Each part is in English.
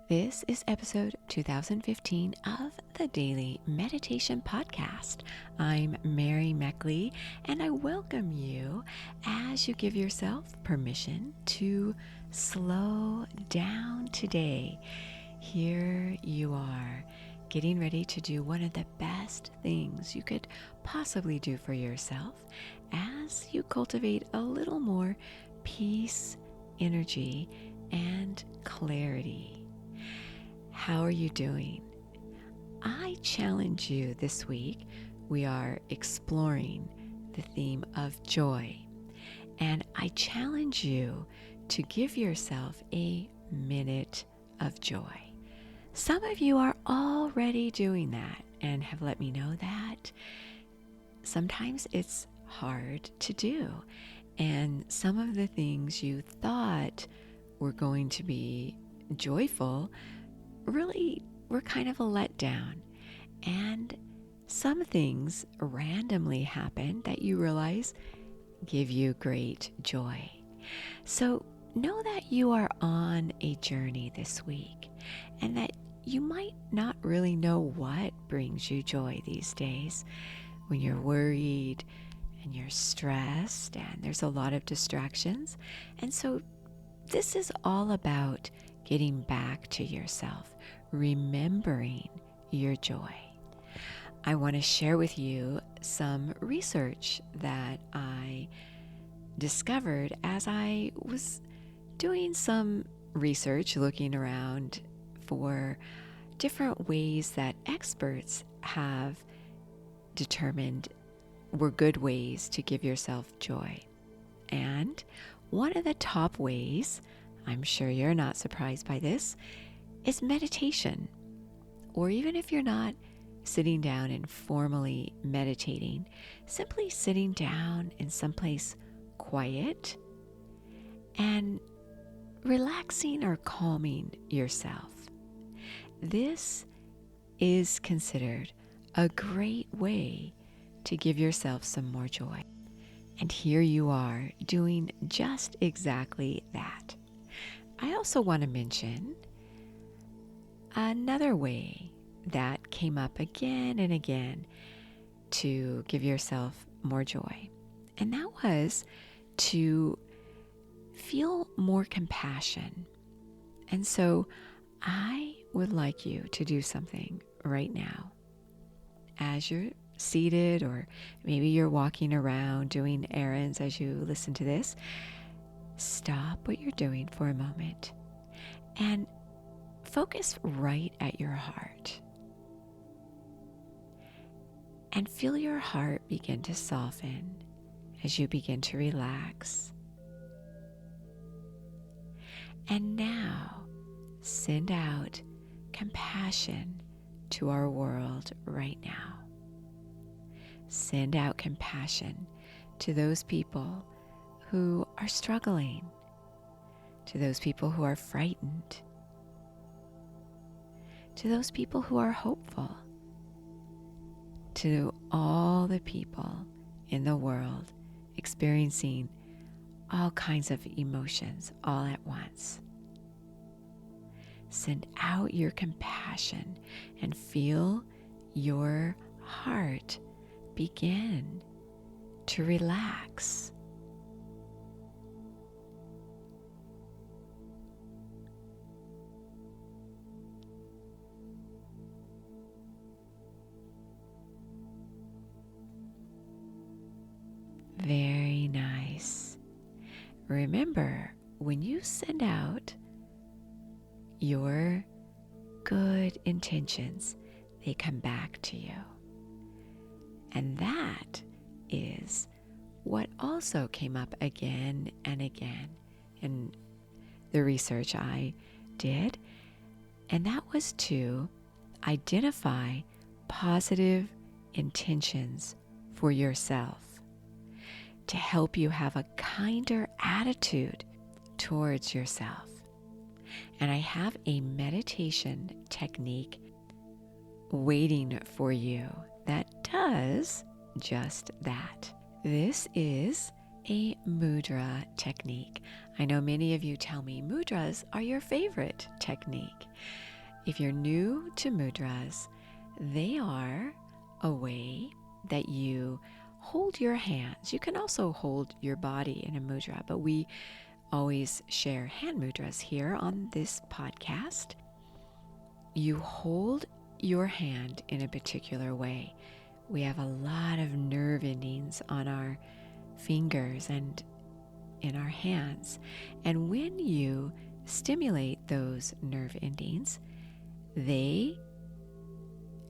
This is episode 2015 of the Daily Meditation Podcast. I'm Mary Meckley, and I welcome you as you give yourself permission to slow down today. Here you are, getting ready to do one of the best things you could possibly do for yourself as you cultivate a little more peace, energy, and clarity. How are you doing? I challenge you this week. We are exploring the theme of joy, and I challenge you to give yourself a minute of joy. Some of you are already doing that and have let me know that sometimes it's hard to do, and some of the things you thought were going to be joyful really were kind of a letdown, and some things randomly happen that you realize give you great joy. So know that you are on a journey this week, and that you might not really know what brings you joy these days when you're worried and you're stressed and there's a lot of distractions. And so this is all about getting back to yourself, remembering your joy. I want to share with you some research that I discovered as I was doing some research, looking around for different ways that experts have determined were good ways to give yourself joy. And one of the top ways, I'm sure you're not surprised by this, is meditation. Or even if you're not sitting down and formally meditating, simply sitting down in someplace quiet and relaxing or calming yourself. This is considered a great way to give yourself some more joy. And here you are doing just exactly that. I also want to mention another way that came up again and again to give yourself more joy. And that was to feel more compassion. And so I would like you to do something right now as you're seated, or maybe you're walking around doing errands as you listen to this. Stop what you're doing for a moment and focus right at your heart. And feel your heart begin to soften as you begin to relax. And now send out compassion to our world right now. Send out compassion to those people who are struggling, to those people who are frightened, to those people who are hopeful, to all the people in the world experiencing all kinds of emotions all at once. Send out your compassion and feel your heart begin to relax. Very nice. Remember, when you send out your good intentions, they come back to you. And that is what also came up again and again in the research I did. And that was to identify positive intentions for yourself, to help you have a kinder attitude towards yourself. And I have a meditation technique waiting for you that does just that. This is a mudra technique. I know many of you tell me mudras are your favorite technique. If you're new to mudras, they are a way that you hold your hands. You can also hold your body in a mudra, but we always share hand mudras here on this podcast. You hold your hand in a particular way. We have a lot of nerve endings on our fingers and in our hands. And when you stimulate those nerve endings, they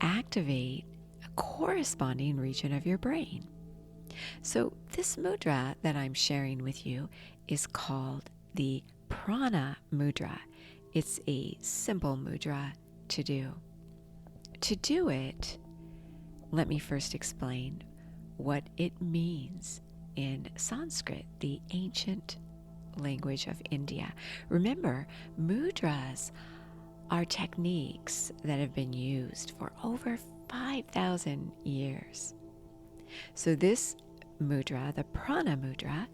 activate a corresponding region of your brain. So this mudra that I'm sharing with you is called the Prana Mudra. It's a simple mudra to do. To do it, let me first explain what it means in Sanskrit, the ancient language of India. Remember, mudras are techniques that have been used for over 5,000 years. So this mudra, the Prana Mudra,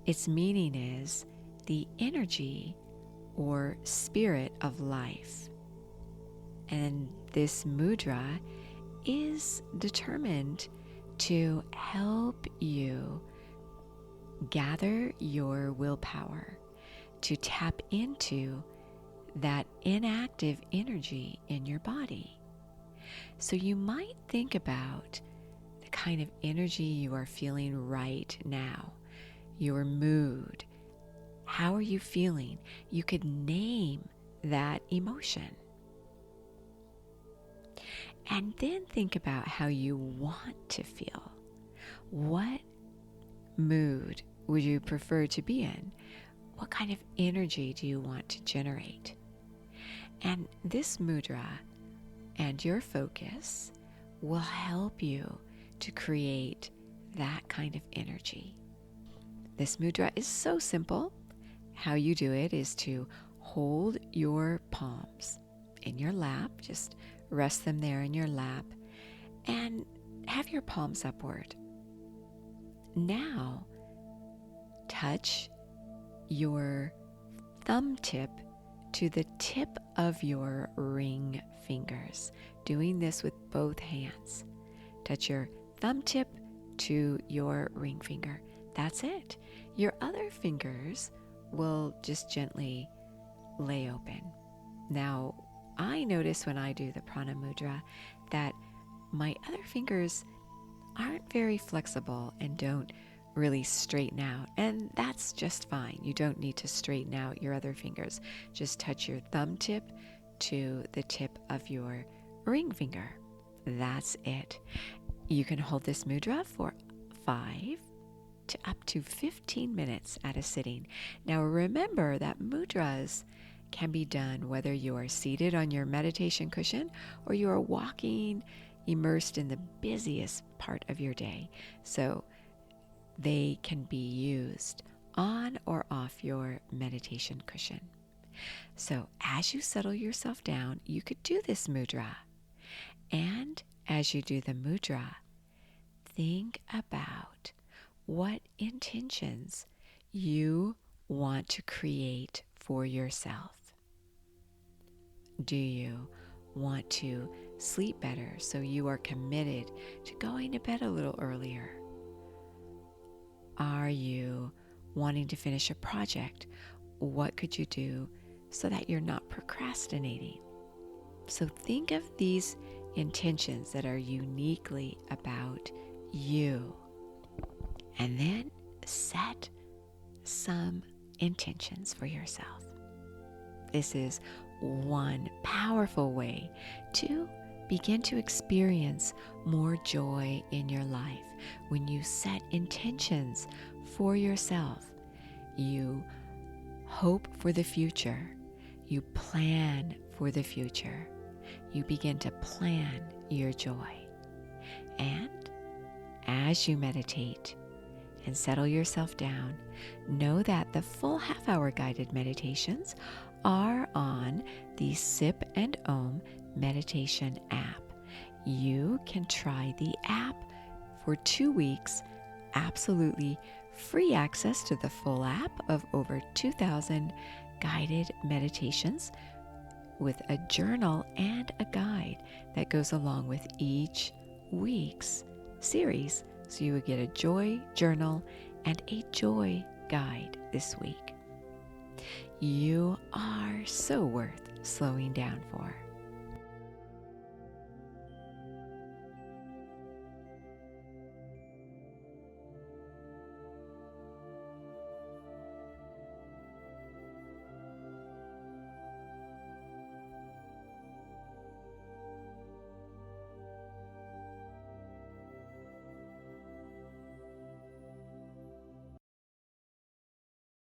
its meaning is the energy or spirit of life. And this mudra is determined to help you gather your willpower to tap into that inactive energy in your body. So you might think about the kind of energy you are feeling right now, your mood. How are you feeling? You could name that emotion. And then think about how you want to feel. What mood would you prefer to be in? What kind of energy do you want to generate? And this mudra and your focus will help you to create that kind of energy. This mudra is so simple. How you do it is to hold your palms in your lap, just rest them there in your lap, and have your palms upward. Now, touch your thumb tip to the tip of your ring fingers, doing this with both hands. Touch your thumb tip to your ring finger. That's it. Your other fingers will just gently lay open. Now, I notice when I do the Prana Mudra that my other fingers aren't very flexible and don't really straighten out. And that's just fine. You don't need to straighten out your other fingers. Just touch your thumb tip to the tip of your ring finger. That's it. You can hold this mudra for 5 to up to 15 minutes at a sitting. Now remember that mudras can be done whether you are seated on your meditation cushion or you are walking immersed in the busiest part of your day. So they can be used on or off your meditation cushion. So as you settle yourself down, you could do this mudra. And as you do the mudra, think about what intentions you want to create for yourself. Do you want to sleep better so you are committed to going to bed a little earlier? Are you wanting to finish a project? What could you do so that you're not procrastinating? So think of these intentions that are uniquely about you. And then set some intentions for yourself. This is one powerful way to begin to experience more joy in your life. When you set intentions for yourself, you hope for the future, you plan for the future, you begin to plan your joy. And as you meditate and settle yourself down, know that the full half-hour guided meditations are on the Sip and Om meditation app. You can try the app for 2 weeks, absolutely free access to the full app of over 2,000 guided meditations with a journal and a guide that goes along with each week's series. So you would get a joy journal and a joy guide this week. You are so worth slowing down for.